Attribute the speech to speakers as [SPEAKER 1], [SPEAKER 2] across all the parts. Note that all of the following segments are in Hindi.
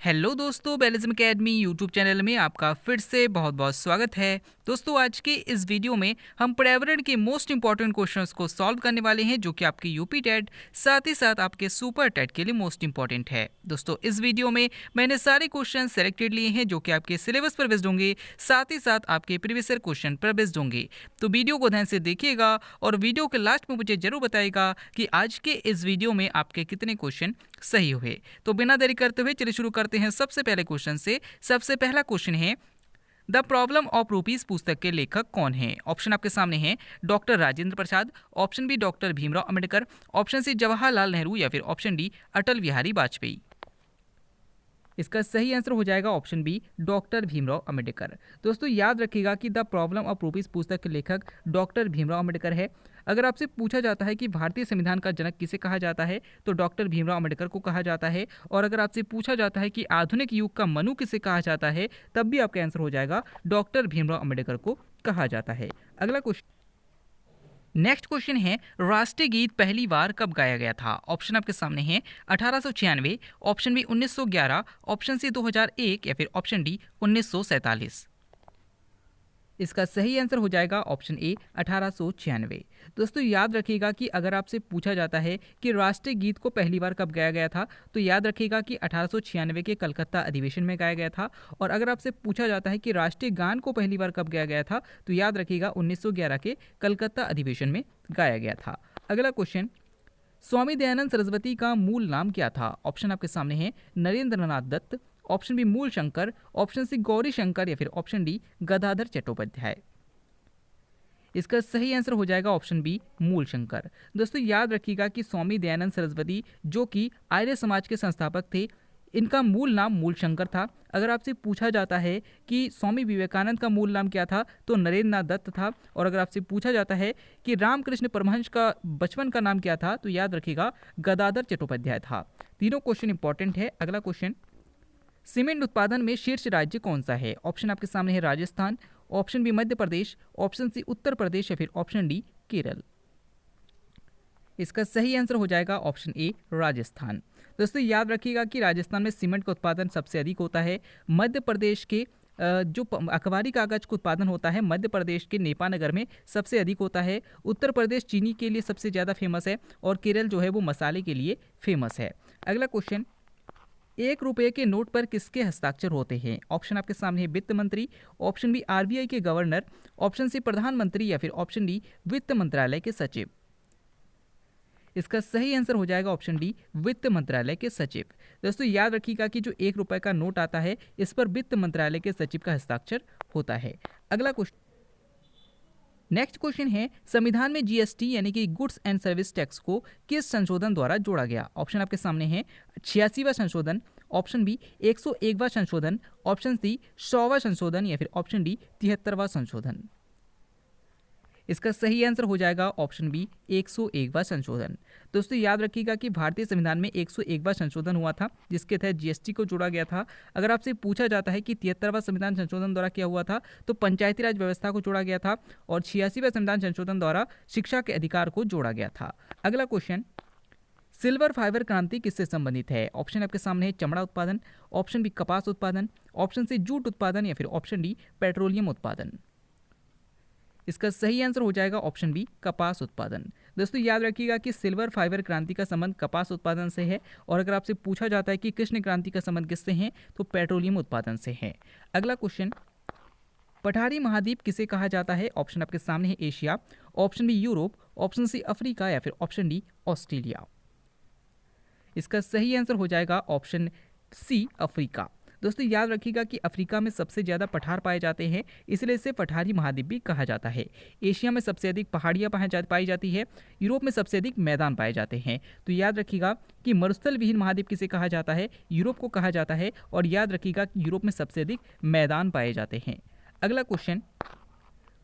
[SPEAKER 1] हेलो दोस्तों, बेलिज्म एकेडमी यूट्यूब चैनल में आपका फिर से बहुत बहुत स्वागत है। दोस्तों, आज के इस वीडियो में हम पर्यावरण के मोस्ट इंपॉर्टेंट क्वेश्चंस को सॉल्व करने वाले हैं, जो कि आपके यूपी टेट साथ ही साथ आपके सुपर टेट के लिए मोस्ट इंपॉर्टेंट है। दोस्तों, इस वीडियो में मैंने सारे क्वेश्चन सेलेक्टेड लिए हैं जो कि आपके सिलेबस पर बेस्ड होंगे, साथ ही साथ आपके प्रीवियस ईयर क्वेश्चन पर बेस्ड होंगे। तो वीडियो को ध्यान से देखिएगा और वीडियो के लास्ट में मुझे जरूर बताइएगा कि आज के इस वीडियो में आपके कितने क्वेश्चन सही हुए। तो बिना देरी करते हुए चलिए शुरू करते हैं सबसे पहले क्वेश्चन से। सबसे पहला क्वेश्चन है, द प्रॉब्लम ऑफ रूपीज पुस्तक के लेखक कौन है? ऑप्शन आपके सामने है, doctor Rajendra Prasad, option B doctor Bhimrao Ambedkar, option C Jawaharlal Nehru या फिर ऑप्शन डी अटल बिहारी वाजपेयी। इसका सही आंसर हो जाएगा option B doctor Bhimrao Ambedkar. दोस्तों, याद रखिएगा कि द प्रॉब्लम ऑफ रूपीज पुस्तक के लेखक डॉक्टर भीमराव अंबेडकर है। अगर आपसे पूछा जाता है कि भारतीय संविधान का जनक किसे कहा जाता है, तो डॉक्टर भीमराव अंबेडकर को कहा जाता है। और अगर आपसे पूछा जाता है कि आधुनिक युग का मनु किसे कहा जाता है, तब भी आपका आंसर हो जाएगा डॉक्टर भीमराव अंबेडकर को कहा जाता है। अगला क्वेश्चन, नेक्स्ट क्वेश्चन है, राष्ट्रीय गीत पहली बार कब गाया गया था? ऑप्शन आपके सामने है, 1896, ऑप्शन बी 1911, ऑप्शन सी 2001 या फिर ऑप्शन डी 1947। इसका सही आंसर हो जाएगा ऑप्शन ए 1896। दोस्तों, याद रखिएगा कि अगर आपसे पूछा जाता है कि राष्ट्रीय गीत को पहली बार कब गाया गया था, तो याद रखिएगा कि 1896 के कलकत्ता अधिवेशन में गाया गया था। और अगर आपसे पूछा जाता है कि राष्ट्रीय गान को पहली बार कब गाया गया था, तो याद रखिएगा 1911 के कलकत्ता अधिवेशन में गाया गया था। अगला क्वेश्चन, स्वामी दयानंद सरस्वती का मूल नाम क्या था? ऑप्शन आपके सामने है, नरेंद्र नाथ दत्त, ऑप्शन बी मूल शंकर, ऑप्शन सी गौरी शंकर या फिर ऑप्शन डी गदाधर चट्टोपाध्याय। इसका सही आंसर हो जाएगा ऑप्शन बी मूल शंकर। दोस्तों, याद रखिएगा कि स्वामी दयानंद सरस्वती जो कि आर्य समाज के संस्थापक थे, इनका मूल नाम मूल शंकर था। अगर आपसे पूछा जाता है कि स्वामी विवेकानंद का मूल नाम क्या था, तो नरेंद्र नाथ दत्त था। और अगर आपसे पूछा जाता है कि रामकृष्ण परमहंस का बचपन का नाम क्या था, तो याद रखिएगा गदाधर चट्टोपाध्याय था। तीनों क्वेश्चन इंपॉर्टेंट है। अगला क्वेश्चन, सीमेंट उत्पादन में शीर्ष राज्य कौन सा है? ऑप्शन आपके सामने है, Rajasthan, option B Madhya Pradesh, option C Uttar Pradesh या फिर ऑप्शन डी केरल। इसका सही आंसर हो जाएगा ऑप्शन ए राजस्थान। दोस्तों, याद रखिएगा कि राजस्थान में सीमेंट का उत्पादन सबसे अधिक होता है। मध्य प्रदेश के जो अखबारी कागज का उत्पादन होता है, मध्य प्रदेश के नेपानगर में सबसे अधिक होता है। उत्तर प्रदेश चीनी के लिए सबसे ज़्यादा फेमस है और केरल जो है वो मसाले के लिए फेमस है। अगला क्वेश्चन, 1 रुपये के नोट पर किसके हस्ताक्षर होते हैं? ऑप्शन आपके सामने है, वित्त मंत्री, ऑप्शन बी आरबीआई के गवर्नर, ऑप्शन सी प्रधानमंत्री या फिर ऑप्शन डी वित्त मंत्रालय के सचिव। इसका सही आंसर हो जाएगा ऑप्शन डी वित्त मंत्रालय के सचिव। दोस्तों, याद रखिएगा कि जो 1 रुपये का नोट आता है, इस पर वित्त मंत्रालय के सचिव का हस्ताक्षर होता है। अगला क्वेश्चन, नेक्स्ट क्वेश्चन है, संविधान में जीएसटी यानी कि गुड्स एंड सर्विस टैक्स को किस संशोधन द्वारा जोड़ा गया? ऑप्शन आपके सामने है, 86वां संशोधन, ऑप्शन बी 101वां संशोधन, ऑप्शन सी 100वां संशोधन या फिर ऑप्शन डी 73वां संशोधन। इसका सही आंसर हो जाएगा ऑप्शन बी 101वां संशोधन। दोस्तों, याद रखिएगा कि भारतीय संविधान में 101वां संशोधन हुआ था, जिसके तहत जीएसटी को जोड़ा गया था। अगर आपसे पूछा जाता है कि 73वां संविधान संशोधन द्वारा क्या हुआ था, तो पंचायती राज व्यवस्था को जोड़ा गया था। और 86वां संविधान संशोधन द्वारा शिक्षा के अधिकार को जोड़ा गया था। अगला क्वेश्चन, सिल्वर फाइबर क्रांति किससे संबंधित है? ऑप्शन आपके सामने है, चमड़ा उत्पादन, ऑप्शन बी कपास उत्पादन, ऑप्शन सी जूट उत्पादन या फिर ऑप्शन डी पेट्रोलियम उत्पादन। इसका सही आंसर हो जाएगा ऑप्शन बी कपास उत्पादन। दोस्तों, याद रखिएगा कि सिल्वर फाइबर क्रांति का संबंध कपास उत्पादन से है। और अगर आपसे पूछा जाता है कि कृष्ण क्रांति का संबंध किससे है, तो पेट्रोलियम उत्पादन से है। अगला क्वेश्चन, पठारी महाद्वीप किसे कहा जाता है? ऑप्शन आपके सामने है, Asia, option B Europe, option C Africa या फिर ऑप्शन डी ऑस्ट्रेलिया। इसका सही आंसर हो जाएगा ऑप्शन सी अफ्रीका। दोस्तों, याद रखिएगा कि अफ्रीका में सबसे ज़्यादा पठार पाए जाते हैं, इसलिए इसे पठारी महाद्वीप भी कहा जाता है। एशिया में सबसे अधिक पहाड़ियाँ पाई जाती है। यूरोप में सबसे अधिक मैदान पाए जाते हैं। तो याद रखिएगा कि मरुस्थल विहीन महाद्वीप किसे कहा जाता है? यूरोप को कहा जाता है। और याद रखिएगा कि यूरोप में सबसे अधिक मैदान पाए जाते हैं। अगला क्वेश्चन,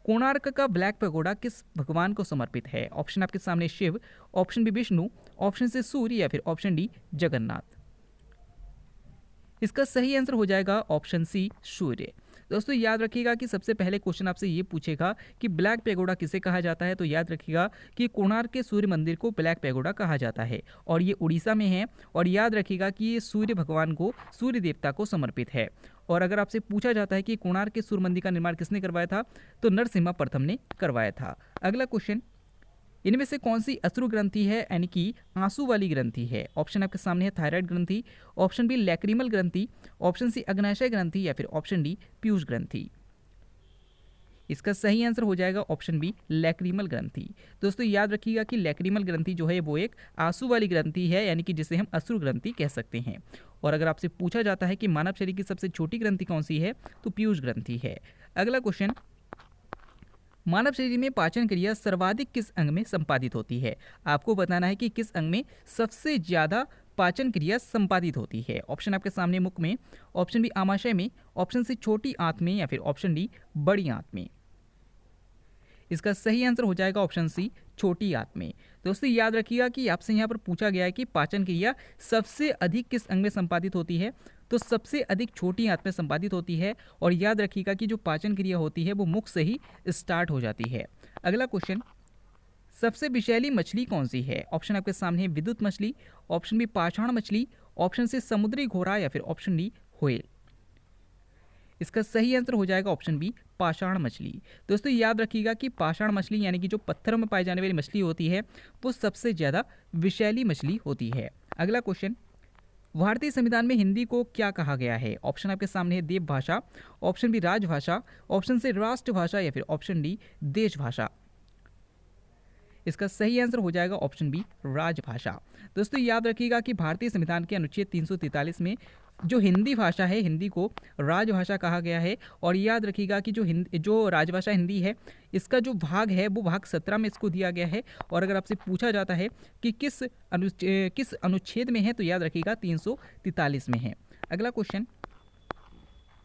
[SPEAKER 1] कोणार्क का ब्लैक पैगोडा किस भगवान को समर्पित है? ऑप्शन आपके सामने Shiv, option B Vishnu, option C Surya या फिर ऑप्शन डी जगन्नाथ। इसका सही आंसर हो जाएगा ऑप्शन सी सूर्य। दोस्तों याद रखिएगा कि सबसे पहले क्वेश्चन आपसे ये पूछेगा कि ब्लैक पैगोडा किसे कहा जाता है, तो याद रखिएगा कि कोणार्क के सूर्य मंदिर को ब्लैक पैगोडा कहा जाता है और ये उड़ीसा में है। और याद रखिएगा कि ये सूर्य भगवान को, सूर्य देवता को समर्पित है। और अगर आपसे पूछा जाता है कि कोणार्क के सूर्य मंदिर का निर्माण किसने करवाया था, तो नरसिम्हा प्रथम ने करवाया था। अगला क्वेश्चन, इनमें से कौन सी अश्रु ग्रंथि है, यानी कि आंसू वाली ग्रंथि है? ऑप्शन आपके सामने है थायराइड ग्रंथि, ऑप्शन बी लैक्रिमल ग्रंथि, ऑप्शन सी अग्नाशय ग्रंथि या फिर ऑप्शन डी पीयूष ग्रंथि। इसका सही आंसर हो जाएगा ऑप्शन बी लैक्रिमल ग्रंथि। दोस्तों याद रखिएगा कि लैक्रिमल ग्रंथि जो है वो एक आंसू वाली ग्रंथि है, यानी कि जिसे हम अश्रु ग्रंथि कह सकते हैं। और अगर आपसे पूछा जाता है कि मानव शरीर की सबसे छोटी ग्रंथि कौन सी है, तो पीयूष ग्रंथि है। अगला क्वेश्चन, मानव शरीर में पाचन क्रिया सर्वाधिक किस अंग में संपादित होती है? आपको बताना है कि किस अंग में सबसे ज्यादा पाचन क्रिया संपादित होती है। ऑप्शन आपके सामने मुख में, ऑप्शन बी आमाशय में, ऑप्शन सी छोटी आंत में या फिर ऑप्शन डी बड़ी आंत में। इसका सही आंसर हो जाएगा ऑप्शन सी छोटी आंत में। दोस्तों याद रखिएगा कि आपसे यहाँ पर पूछा गया है कि पाचन क्रिया सबसे अधिक किस अंग में संपादित होती है, तो सबसे अधिक छोटी आंत में संपादित होती है। और याद रखिएगा कि जो पाचन क्रिया होती है वो मुख से ही स्टार्ट हो जाती है। अगला क्वेश्चन, सबसे विषैली मछली कौन सी है? ऑप्शन आपके सामने है विद्युत मछली, ऑप्शन बी पाषाण मछली, ऑप्शन सी समुद्री घोड़ा या फिर ऑप्शन डी व्हेल। इसका सही आंसर हो जाएगा ऑप्शन बी पाषाण मछली। दोस्तों याद रखिएगा कि पाषाण मछली यानी कि जो पत्थरों में पाई जाने वाली मछली होती है वो सबसे ज़्यादा विषैली मछली होती है। अगला क्वेश्चन, भारतीय संविधान में हिंदी को क्या कहा गया है? ऑप्शन आपके सामने है देव भाषा, ऑप्शन बी राजभाषा, ऑप्शन सी राष्ट्रभाषा या फिर ऑप्शन डी देश भाषा। इसका सही आंसर हो जाएगा ऑप्शन बी राजभाषा। दोस्तों याद रखिएगा कि भारतीय संविधान के अनुच्छेद 343 में जो हिंदी भाषा है, हिंदी को राजभाषा कहा गया है। और याद रखिएगा कि जो राजभाषा हिंदी है, इसका जो भाग है वो भाग 17 में इसको दिया गया है। और अगर आपसे पूछा जाता है कि किस अनुच्छेद में है, तो याद रखिएगा 343 में है। अगला क्वेश्चन,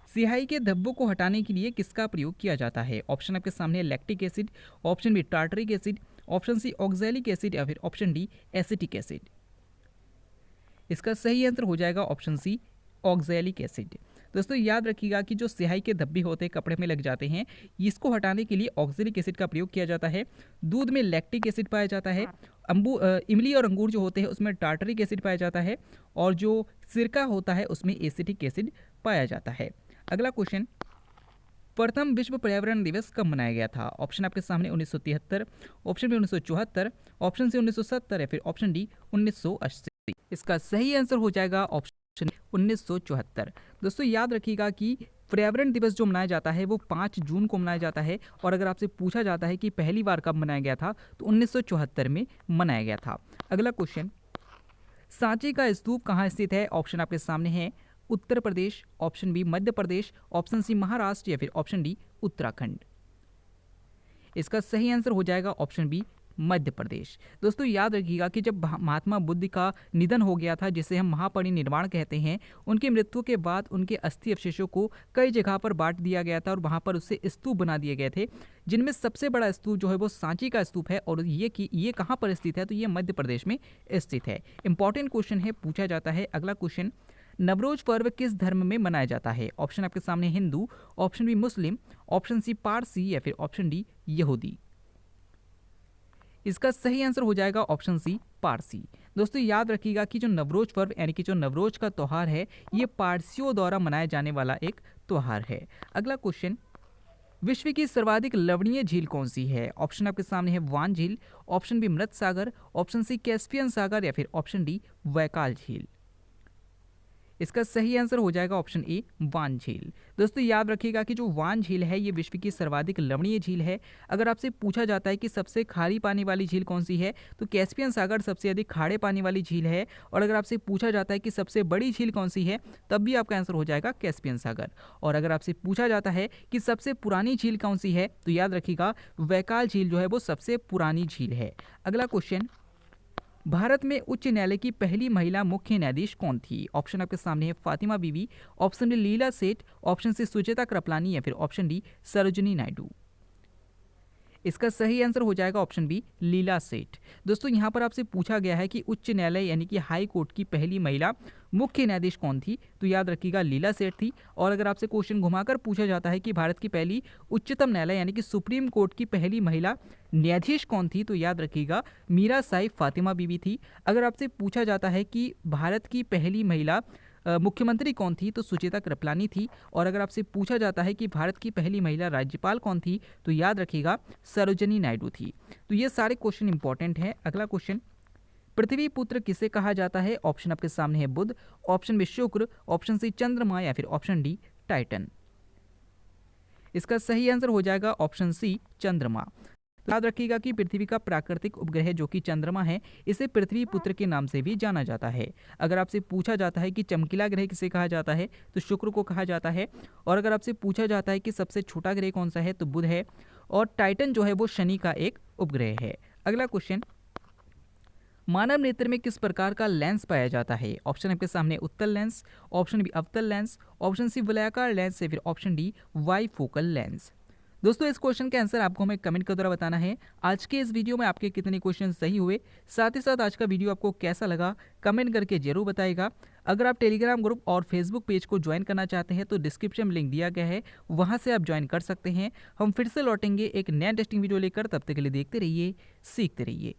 [SPEAKER 1] सिहाई के धब्बों को हटाने के लिए किसका प्रयोग किया जाता है? ऑप्शन आपके सामने lactic acid, option B tartaric acid, option C oxalic acid या फिर ऑप्शन डी एसिटिक एसिड। इसका सही आंसर हो जाएगा ऑप्शन सी ऑक्सैलिक एसिड। दोस्तों याद रखिएगा कि जो स्याही के धब्बे होते हैं, कपड़े में लग जाते हैं, इसको हटाने के लिए ऑक्सैलिक एसिड का प्रयोग किया जाता है। दूध में लैक्टिक एसिड पाया जाता है। इमली और अंगूर जो होते हैं उसमें टार्टरिक एसिड पाया जाता है। और जो सिरका होता है उसमें एसिटिक एसिड पाया जाता है। अगला क्वेश्चन, प्रथम विश्व पर्यावरण दिवस कब मनाया गया था? ऑप्शन आपके सामने 1973, ऑप्शन बी 1974, ऑप्शन सी 1970 या फिर ऑप्शन डी 1980। इसका सही आंसर हो जाएगा ऑप्शन 1974। दोस्तों याद रखिएगा कि पर्यावरण दिवस जो मनाया जाता है वो 5 जून को मनाया जाता है। और अगर आपसे पूछा जाता है कि पहली बार कब मनाया गया था, तो 1974 में मनाया गया था। अगला क्वेश्चन, सांची का स्तूप कहाँ स्थित है? ऑप्शन आपके सामने है Uttar Pradesh, option B Madhya Pradesh, option C Maharashtra या फिर ऑप्शन डी उत्तराखंड। इसका सही आंसर हो जाएगा ऑप्शन बी मध्य प्रदेश। दोस्तों याद रखिएगा कि जब महात्मा बुद्ध का निधन हो गया था, जिसे हम महापरिनिर्वाण कहते हैं, उनकी मृत्यु के बाद उनके अस्थि अवशेषों को कई जगह पर बांट दिया गया था और वहां पर उससे स्तूप बना दिए गए थे, जिनमें सबसे बड़ा स्तूप जो है वो सांची का स्तूप है। और ये कहाँ पर स्थित है, तो ये मध्य प्रदेश में स्थित है। इंपॉर्टेंट क्वेश्चन है, पूछा जाता है। अगला क्वेश्चन, नवरोज पर्व किस धर्म में मनाया जाता है? ऑप्शन आपके सामने हिंदू, ऑप्शन बी मुस्लिम, ऑप्शन सी पारसी या फिर ऑप्शन डी यहूदी। इसका सही आंसर हो जाएगा ऑप्शन सी पारसी। दोस्तों याद रखिएगा कि जो नवरोज पर्व यानी कि जो नवरोज का त्यौहार है, ये पारसियों द्वारा मनाया जाने वाला एक त्यौहार है। अगला क्वेश्चन, विश्व की सर्वाधिक लवणीय झील कौन सी है? ऑप्शन आपके सामने है वान झील, ऑप्शन बी मृत सागर, ऑप्शन सी कैस्पियन सागर या फिर ऑप्शन डी वैकाल झील। इसका सही आंसर हो जाएगा ऑप्शन ए वान झील। दोस्तों याद रखिएगा कि जो वान झील है ये विश्व की सर्वाधिक लवणीय झील है। अगर आपसे पूछा जाता है कि सबसे खारी पानी वाली झील कौन सी है, तो कैस्पियन सागर सबसे अधिक खारे पानी वाली झील है। और अगर आपसे पूछा जाता है कि सबसे बड़ी झील कौन सी है, तब भी आपका आंसर हो जाएगा कैस्पियन सागर। और अगर आपसे पूछा जाता है कि सबसे पुरानी झील कौन सी है, तो याद रखिएगा वैकाल झील जो है वो सबसे पुरानी झील है। अगला क्वेश्चन, भारत में उच्च न्यायालय की पहली महिला मुख्य न्यायाधीश कौन थी? ऑप्शन आपके सामने है फातिमा बीवी, ऑप्शन डी लीला सेठ, ऑप्शन सी सुचेता कृपलानी या फिर ऑप्शन डी सरोजिनी नायडू। इसका सही आंसर हो जाएगा ऑप्शन बी, लीला सेठ। दोस्तों यहाँ पर आपसे पूछा गया है कि उच्च न्यायालय यानी कि हाई कोर्ट की पहली महिला मुख्य न्यायाधीश कौन थी, तो याद रखिएगा लीला सेठ थी। और अगर आपसे क्वेश्चन घुमाकर पूछा जाता है कि भारत की पहली उच्चतम न्यायालय यानी कि सुप्रीम कोर्ट की पहली महिला न्यायाधीश कौन थी, तो याद रखिएगा मीरा साहिब फातिमा बीबी थी। अगर आपसे पूछा जाता है कि भारत की पहली महिला मुख्यमंत्री कौन थी, तो सुचेता कृपलानी थी। और अगर आपसे पूछा जाता है कि भारत की पहली महिला राज्यपाल कौन थी, तो याद रखिएगा सरोजनी नायडू थी। तो ये सारे क्वेश्चन इंपॉर्टेंट हैं। अगला क्वेश्चन, पृथ्वी पुत्र किसे कहा जाता है? ऑप्शन आपके सामने है बुध, ऑप्शन बी शुक्र, ऑप्शन सी चंद्रमा या फिर ऑप्शन डी टाइटन। इसका सही आंसर हो जाएगा ऑप्शन सी, चंद्रमा। याद रखिएगा कि पृथ्वी का प्राकृतिक उपग्रह जो कि चंद्रमा है, इसे पृथ्वी पुत्र के नाम से भी जाना जाता है। अगर आपसे पूछा जाता है कि चमकीला ग्रह किसे कहा जाता है, तो शुक्र को कहा जाता है। और अगर आपसे पूछा जाता है कि सबसे छोटा ग्रह कौन सा है, तो बुध है। और टाइटन जो है वो शनि का एक उपग्रह है। अगला क्वेश्चन, मानव नेत्र में किस प्रकार का लेंस पाया जाता है? ऑप्शन आपके सामने उत्तल लेंस, ऑप्शन बी अवतल लेंस, ऑप्शन सी वलयाकार लेंस या फिर ऑप्शन डी वाइफोकल लेंस। दोस्तों इस क्वेश्चन का आंसर आपको हमें कमेंट के द्वारा बताना है। आज के इस वीडियो में आपके कितने क्वेश्चन सही हुए, साथ ही साथ आज का वीडियो आपको कैसा लगा, कमेंट करके जरूर बताइएगा। अगर आप टेलीग्राम ग्रुप और फेसबुक पेज को ज्वाइन करना चाहते हैं तो डिस्क्रिप्शन में लिंक दिया गया है, वहां से आप ज्वाइन कर सकते हैं। हम फिर से लौटेंगे एक नया इंटरेस्टिंग वीडियो लेकर, तब तक के लिए देखते रहिए, सीखते रहिए।